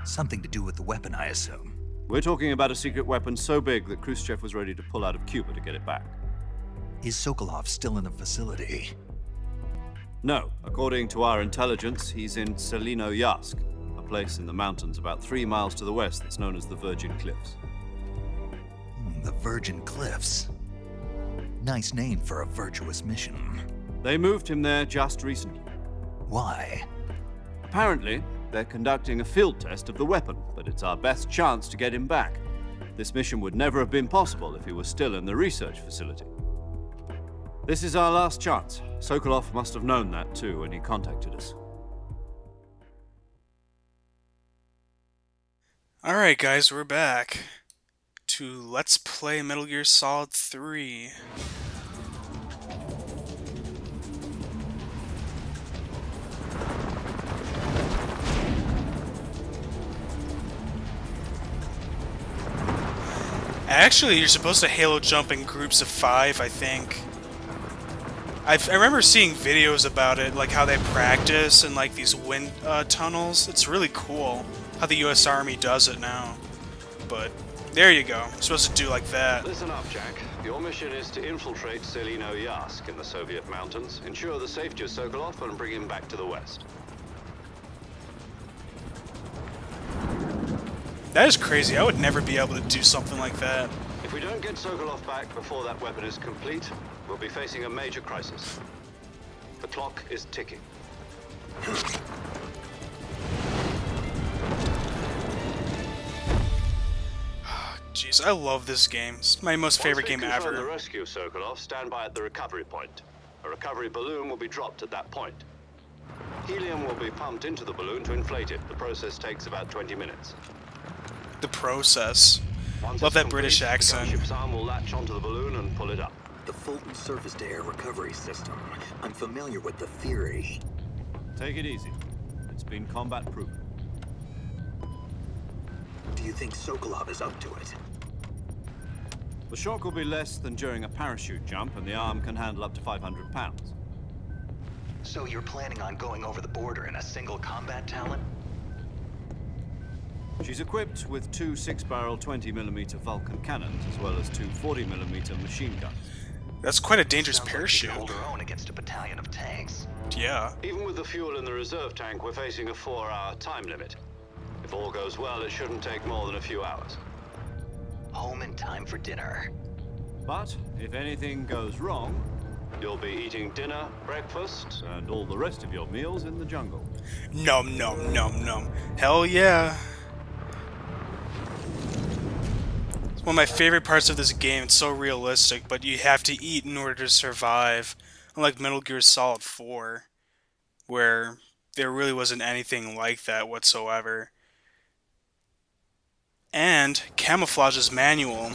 Something to do with the weapon, I assume. We're talking about a secret weapon so big that Khrushchev was ready to pull out of Cuba to get it back. Is Sokolov still in the facility? No. According to our intelligence, he's in Aloyalgamer, a place in the mountains about 3 miles to the west that's known as the Virgin Cliffs. The Virgin Cliffs. Nice name for a virtuous mission. They moved him there just recently. Why? Apparently, they're conducting a field test of the weapon, but it's our best chance to get him back. This mission would never have been possible if he was still in the research facility. This is our last chance. Sokolov must have known that too when he contacted us. Alright guys, we're back to Let's Play Metal Gear Solid 3. Actually, you're supposed to halo jump in groups of 5, I think. I remember seeing videos about it, like how they practice in like these wind tunnels. It's really cool how the U.S. Army does it now. But there you go. You're supposed to do like that. Listen up, Jack. Your mission is to infiltrate Aloyalgamer in the Soviet mountains, ensure the safety of Sokolov, and bring him back to the west. That is crazy. I would never be able to do something like that. If we don't get Sokolov back before that weapon is complete, we'll be facing a major crisis. The clock is ticking. Jeez, I love this game. It's my most favorite game ever. Once we confirm the rescue of Sokolov, stand by at the recovery point. A recovery balloon will be dropped at that point. Helium will be pumped into the balloon to inflate it. The process takes about 20 minutes. The process. Love that British accent. The gunship's arm will latch onto the balloon and pull it up. The Fulton surface-to-air recovery system. I'm familiar with the theory. Take it easy. It's been combat-proven. Do you think Sokolov is up to it? The shock will be less than during a parachute jump, and the arm can handle up to 500 pounds. So you're planning on going over the border in a single combat talent? She's equipped with 2 6-barrel 20mm Vulcan cannons, as well as 2 40mm machine guns. That's quite a dangerous Sounds parachute. Like she can hold her own against a battalion of tanks. Yeah. Even with the fuel in the reserve tank, we're facing a 4-hour time limit. If all goes well, it shouldn't take more than a few hours. Home in time for dinner. But if anything goes wrong, You'll be eating dinner, breakfast, and all the rest of your meals in the jungle. Nom nom nom nom. Hell yeah. It's one of my favorite parts of this game. It's so realistic, but you have to eat in order to survive. Unlike Metal Gear Solid 4, where there really wasn't anything like that whatsoever. And camouflage is manual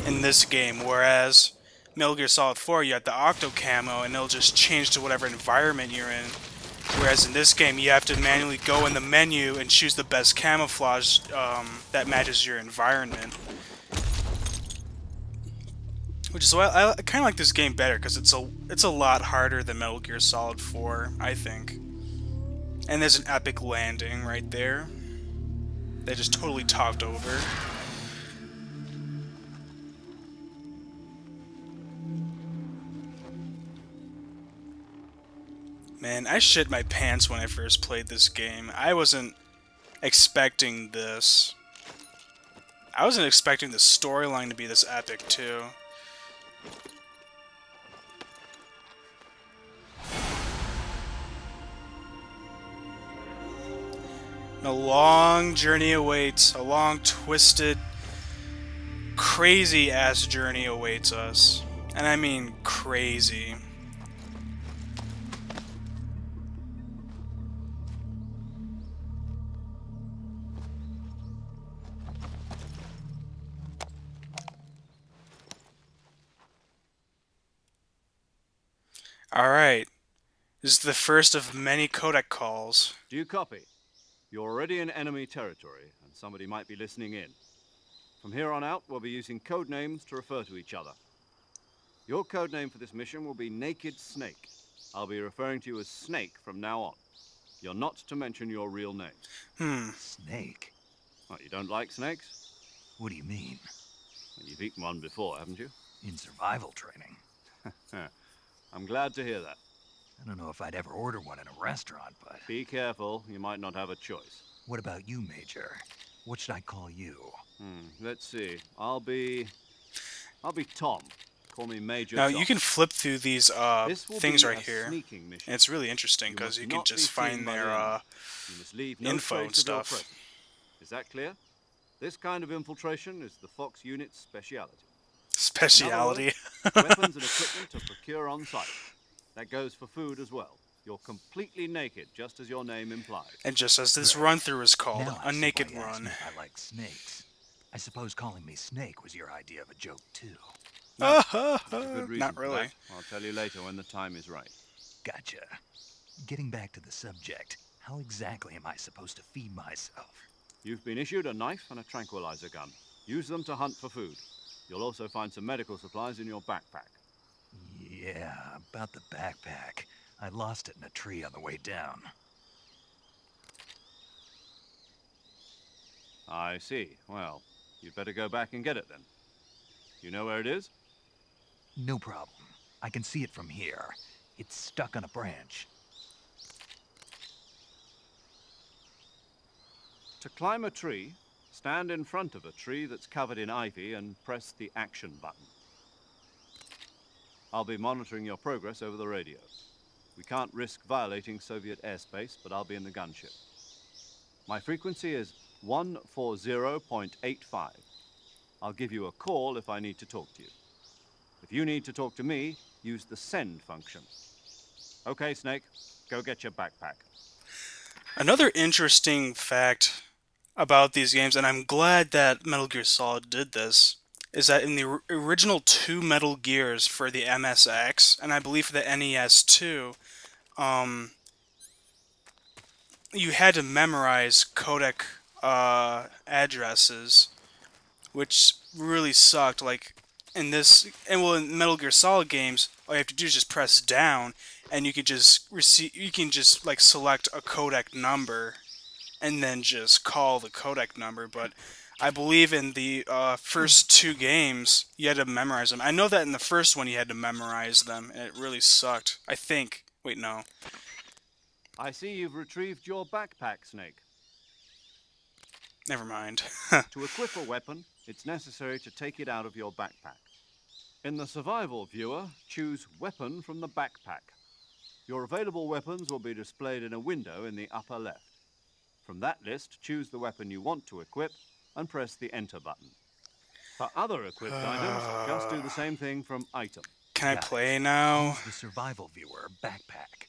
in this game, whereas Metal Gear Solid 4, you had the Octo Camo, and it'll just change to whatever environment you're in. Whereas in this game, you have to manually go in the menu and choose the best camouflage that matches your environment. Which is why I kind of like this game better, because it's a lot harder than Metal Gear Solid 4, I think. And there's an epic landing right there. They just totally talked over. Man, I shit my pants when I first played this game. I wasn't expecting this. I wasn't expecting the storyline to be this epic, too. A long journey awaits. A long, twisted, crazy-ass journey awaits us. And I mean crazy. Alright. This is the first of many codec calls. Do you copy? You're already in enemy territory, and somebody might be listening in. From here on out, we'll be using code names to refer to each other. Your code name for this mission will be Naked Snake. I'll be referring to you as Snake from now on. You're not to mention your real name. Snake? You don't like snakes? What do you mean? You've eaten one before, haven't you? In survival training? I'm glad to hear that. I don't know if I'd ever order one in a restaurant, but... Be careful, you might not have a choice. What about you, Major? What should I call you? Let's see. I'll be Tom. Call me Major Now Tom. you can flip through these things right here. Sneaking mission. And it's really interesting because you can just find their You must leave no info trace and of your stuff. presence. Is that clear? This kind of infiltration is the Fox unit's speciality. Speciality. Weapons and equipment are procure on site. That goes for food as well. You're completely naked, just as your name implies. And just as this run-through is called, Now a I see naked why you asked run. me if I like snakes. I suppose calling me Snake was your idea of a joke, too. There's a good reason Not for really. that. I'll tell you later when the time is right. Gotcha. Getting back to the subject, how exactly am I supposed to feed myself? You've been issued a knife and a tranquilizer gun. Use them to hunt for food. You'll also find some medical supplies in your backpack. Yeah, about the backpack. I lost it in a tree on the way down. I see. Well, you'd better go back and get it then. You know where it is? No problem. I can see it from here. It's stuck on a branch. To climb a tree, stand in front of a tree that's covered in ivy and press the action button. I'll be monitoring your progress over the radio. We can't risk violating Soviet airspace, but I'll be in the gunship. My frequency is 140.85. I'll give you a call if I need to talk to you. If you need to talk to me, use the send function. Okay, Snake, go get your backpack. Another interesting fact about these games, and I'm glad that Metal Gear Solid did this, is that in the original 2 Metal Gears for the MSX, and I believe for the NES too, you had to memorize codec addresses, which really sucked. Like in this, and well, in Metal Gear Solid games, all you have to do is just press down, and you can just like select a codec number, and then just call the codec number. But I believe in the first 2 games, you had to memorize them. I know that in the first one you had to memorize them, and it really sucked. I think. Wait, no. I see you've retrieved your backpack, Snake. Never mind. To equip a weapon, it's necessary to take it out of your backpack. In the survival viewer, choose Weapon from the backpack. Your available weapons will be displayed in a window in the upper left. From that list, choose the weapon you want to equip and press the Enter button. For other equipped items, just do the same thing from Item. Can I play now? The survival viewer backpack.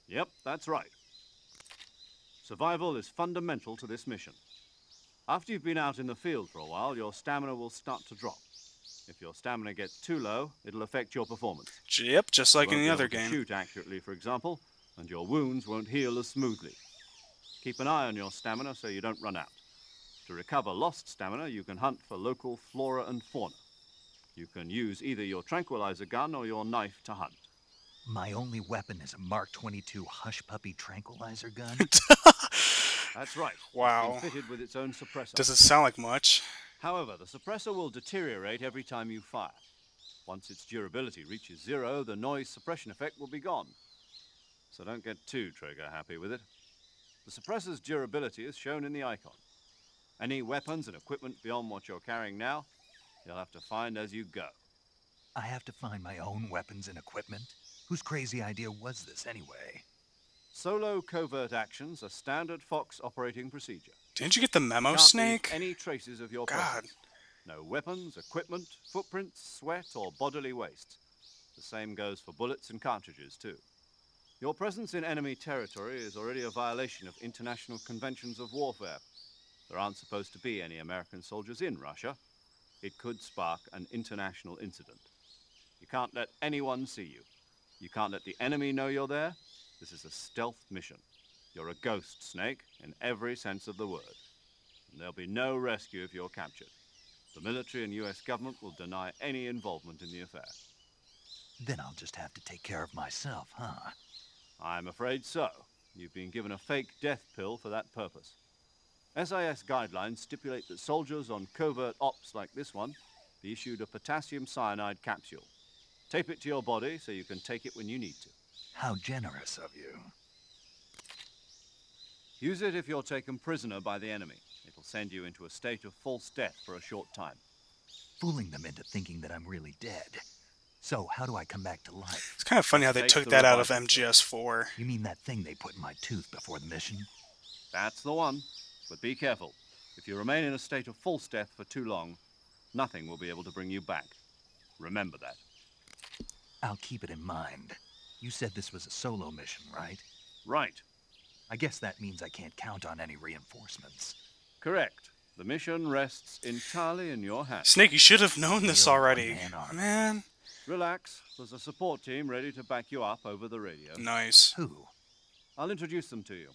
Yep, that's right. Survival is fundamental to this mission. After you've been out in the field for a while, your stamina will start to drop. If your stamina gets too low, it'll affect your performance. Yep, just like in the other game. game. Shoot accurately, for example, and your wounds won't heal as smoothly. Keep an eye on your stamina so you don't run out. To recover lost stamina, you can hunt for local flora and fauna. You can use either your tranquilizer gun or your knife to hunt. My only weapon is a Mark 22 Hush Puppy tranquilizer gun. That's right. Wow. It's been fitted with its own suppressor. Does it sound like much? However, the suppressor will deteriorate every time you fire. Once its durability reaches 0, the noise suppression effect will be gone. So don't get too trigger happy with it. The suppressor's durability is shown in the icon. Any weapons and equipment beyond what you're carrying now, you'll have to find as you go. I have to find my own weapons and equipment? Whose crazy idea was this anyway? Solo covert actions are standard Fox operating procedure. Didn't you get the memo, Can't leave Snake? any traces of your God. presence. No weapons, equipment, footprints, sweat, or bodily waste. The same goes for bullets and cartridges, too. Your presence in enemy territory is already a violation of international conventions of warfare. There aren't supposed to be any American soldiers in Russia. It could spark an international incident. You can't let anyone see you. You can't let the enemy know you're there. This is a stealth mission. You're a ghost, Snake, in every sense of the word. And there'll be no rescue if you're captured. The military and US government will deny any involvement in the affair. Then I'll just have to take care of myself, huh? I'm afraid so. You've been given a fake death pill for that purpose. SIS guidelines stipulate that soldiers on covert ops like this one be issued a potassium cyanide capsule. Tape it to your body so you can take it when you need to. How generous of you. Use it if you're taken prisoner by the enemy. It'll send you into a state of false death for a short time. Fooling them into thinking that I'm really dead. So, how do I come back to life? It's kind of funny how they Take took the that out of revival. MGS4. You mean that thing they put in my tooth before the mission? That's the one. But be careful. If you remain in a state of false death for too long, nothing will be able to bring you back. Remember that. I'll keep it in mind. You said this was a solo mission, right? Right. I guess that means I can't count on any reinforcements. Correct. The mission rests entirely in your hands. Snake, you should have known this Real already. one-man army. Man. Relax. There's a support team ready to back you up over the radio. Nice. Who? I'll introduce them to you.